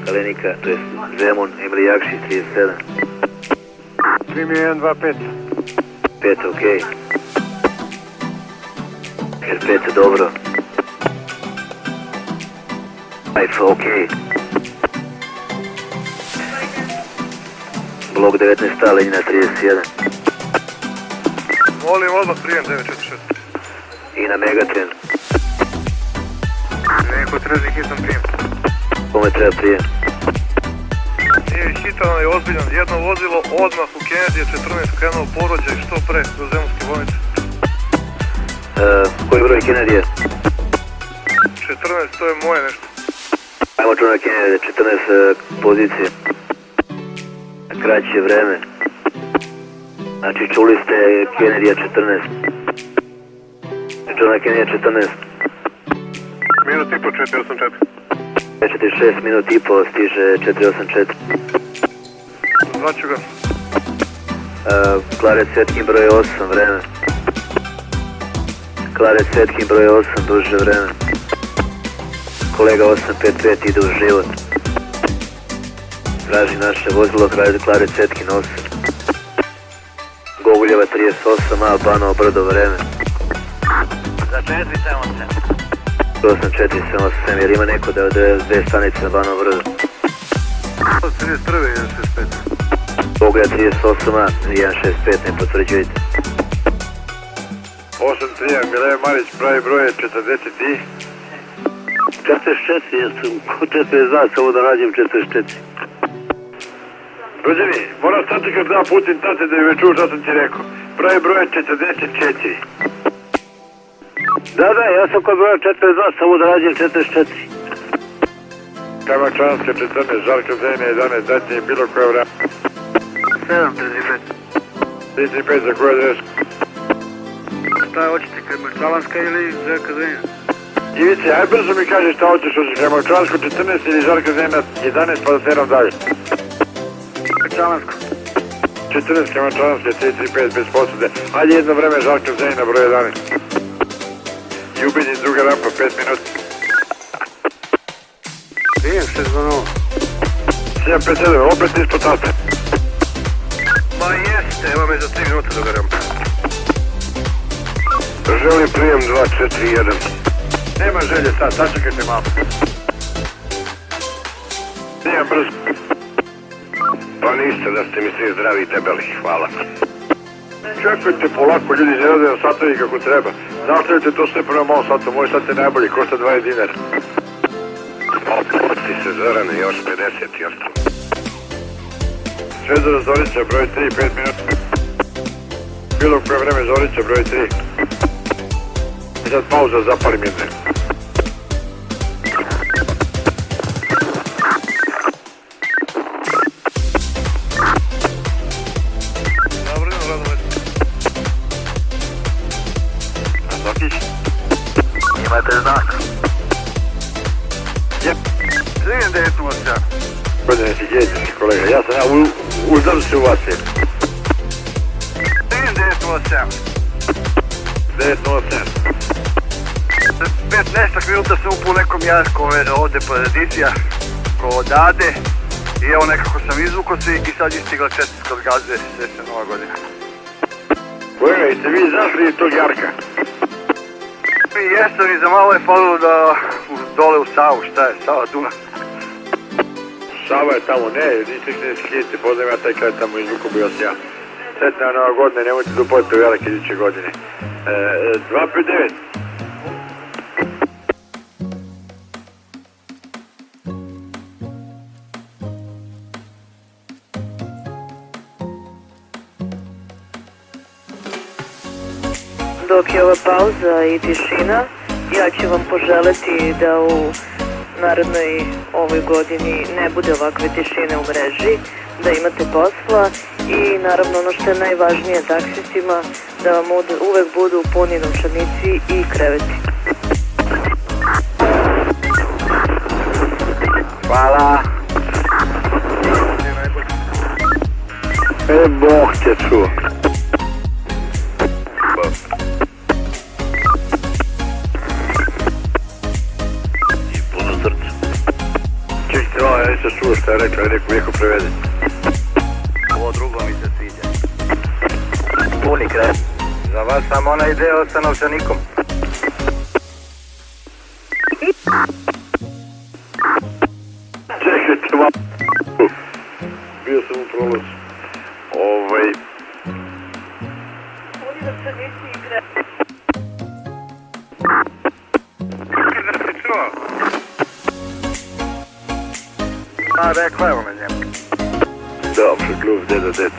Galenika, to je Zemun, Emre Jakšić, 37. Primi 125. 5, okej. Jer 5 je dobro. Ajfa, okej. Blok 19, linija 31. Molim odmah prijem 946. I na Megatren. Neko trezni hitan prijem. Kome treba prijem? Nije hitan, ali ozbiljan. Jedno vozilo odmah u Kennedy 14 krenuo porođaj što pre do Zemunske bolnice. Koji broj Kennedy-a? 14, to je moje nešto. Ajmo čuna Kennedy, 14 pozicije. Kraće vreme. Znači čuli ste Kennedy-a 14. Čuna Kennedy-a 14. Minut i po 484. 46 minut i po stiže 484. Zvaću ga. Klarec Setkin broj 8, vreme. Klarec Setkin broj 8, duže vreme. Kolega 855 ide u život. Traži naše vozilo, Klarec Setkin 8. Goguljeva 38, a Banovo Brdo, vreme. Za 477. 8478, jer ima neko da je dve stanice na Banovo Brdo. 31. 165. Gogulja 38, a 165, ne potvrđujete. 83, Milej Marić, pravi broj je 40 i... 44, jesam ko 42, samo da radim 44. Rođeni, moram stati kad da putim tate da me čuo šta sam ti rekao. Pravi broj je 44. Da, ja sam kod broja 42, samo da radim 44. Kamačanska 14, Žarka Zena 11, dajte im bilo koje vreme. 7, 35. 35 za koju adresu? Šta hoćete, Kamačanska ili Žarka Zena? Ivice, aj brzo mi kaži šta hoćeš od Kamačansko 14 ili Žarka Zena 11 pa da teram dalje. Kamačansko. 14 Kamačanske, 335 bez posude. Ajde jedno vreme Žarka Zena broj 11. Ljubinji druga rampa 5 minuta. Prijem 620. 757, opet ispod tate. Ma jeste, evo me za 3 minuta do rampa. Želim prijem 241. Nema želje sad, sačekajte malo. Nijem brzo. Pa niste da ste mi svi zdravi i debeli, hvala. Čekajte polako, ljudi izgledaju satovi kako treba. Nastavite to sve prema mom satu, moj sat je najbolji, košta 20 dinara. Ti se Zorane, još 50 i ostalo. Šezara Zorića, broj 3, 5 minuta. Bilo koje vreme Zorića, broj 3. I sad pauza, zapalim jedne. Imate znak? Jep. 3907. Godine si djeđiš, kolega, ja sam uzdržu se u vas je. 3907. 907. 15 minuta sam upao u nekom jaskom ovde Paradisija, kod Ade. I evo nekako sam izvukao se i sad je stigla četvrtka od Gaze, srećna nova godina. Kolega, jeste vi zašli iz tog Jarka? I jesam i za malo je falilo da dole u Savu, šta je, Sava Dunav. Sava je tamo, ne, niste se skijete, poznajem ja taj kraj tamo izvuko bio sam ja. Sretna nova godina, nemojte da upojete u Jarak iduće godine. 259. Dok je ova pauza i tišina, ja ću vam poželeti da u narednoj ovoj godini ne bude ovakve tišine u mreži, da imate posla i naravno ono što je najvažnije taksistima, da vam uvek budu puni novčanici i kreveti. Hvala. Bog te čuo. I puno srca. Jo, ja nisam čuo šta je rekao, je neko prevede. Ovo drugo mi se sviđa. Puni kraj. Za vas samo onaj deo sa novčanikom. Čekajte, bio sam u prolazu. A, rekla je ona njemu. Dobro, glup, deda, deda.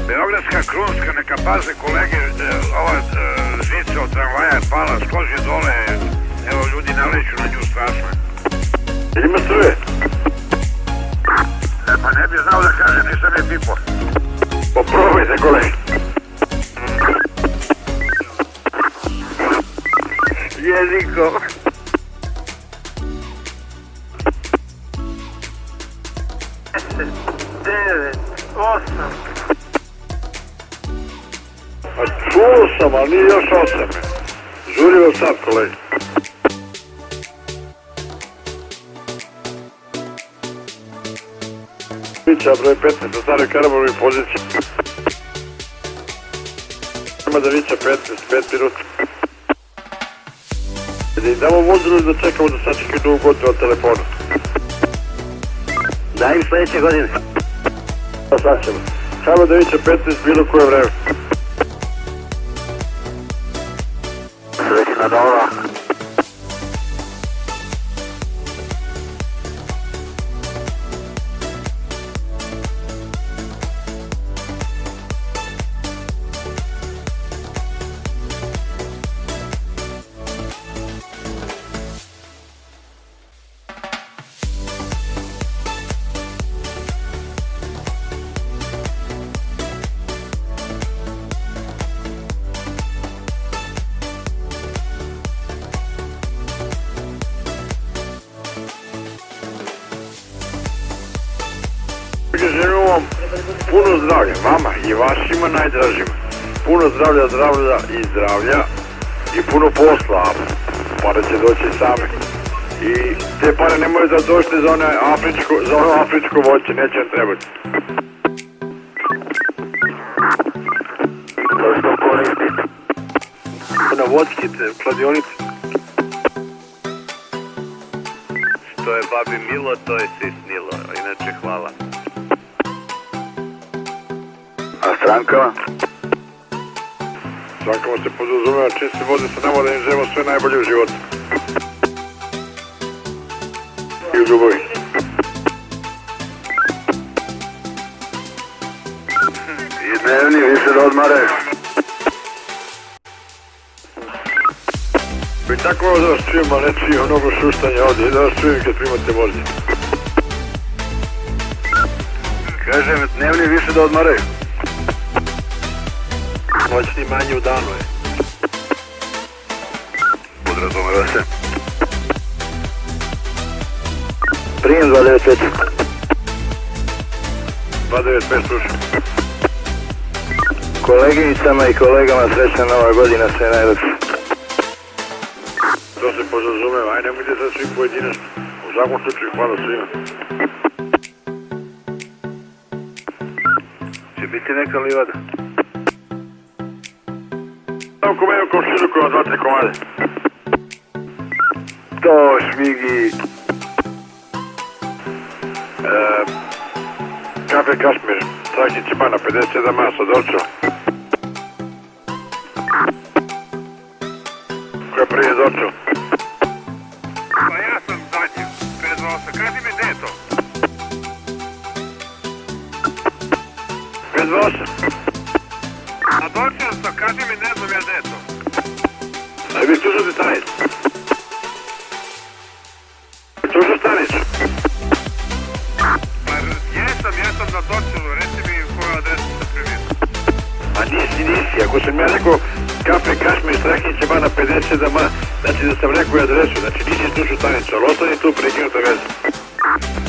Beogradska Krunska, neka paze kolege, ova žica od tramvaja je pala, skozi dole, evo ljudi naleću na nju strašno. Ima struje? Pa ne bi znao da kažem, nisam je pipo. Poprobajte kolege. Jezikom. A čuo sam, ali nije još 8. Žurimo sad, kolege. Vića, broj 15 na staroj Karaborovoj poziciji. Ima da Vića 15, 5 minuta. Da im damo vozilu da čekamo da sačekaju Novu godinu od telefona. Daj im sledeće godine. Pa sad ćemo. Samo da Vića 15 bilo koje vreme. Srećna dobra. Želim vam puno zdravlja, vama i vašima najdražima. Puno zdravlja, zdravlja i zdravlja i puno posla, a pare će doći same. I te pare ne moraju da došte za ono afričko voće, neće vam trebati. To što koristite. Na voćkice, kladionice. Što je babi milo, to je sisnilo. Inače, hvala. A strankama? Strankama se podrazumeva čiste vode sa nama da im želimo sve najbolje u životu. I u ljubavi. I dnevni više da odmaraju. I tako ovo da vas čujem, ali ne čujem mnogo šuštanja ovdje i da vas čujem kad primate vožnje. Kažem, dnevni više da odmaraju. Noćni manje u danu je. Podrazumeva se. Prijem 295. 295 slušam. Koleginicama i kolegama srećna nova godina, sve najlepše. To se podrazumeva, aj nemojte sad svi pojedinačno. U svakom slučaju hvala svima. Će biti neka livada. Samo ko meni komšilu koja 2-3 komade. To šmigi. Kafe Kašmir, Trakić Bana, 57 masa, Dorčo. Ko je prije Dorčo? Pa ja sam zadnji, 528, kaži mi gde je to? 528. A došao sam, kaži mi ne znam ja gde je to. A vi tu su stanić? Tu su stanić? Pa jesam na Dorčelu, reci mi koju adresu sam primio. Ma nisi, ako sam ja rekao kafe, kašme i strahinće na 50 da znači da sam rekao i adresu, znači nisi slušao stanicu, ali ostani tu prekinuta veza.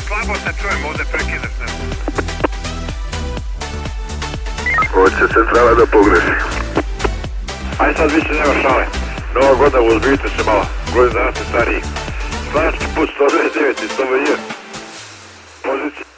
Slabo te čujem, ovde prekidaš nešto. Hoće centrala da pogreši. Aj sad više nema šale. Nova godina, uzbijte se malo. Godin dana ste stariji. Slanački put 129 i 100 je. Pozicija.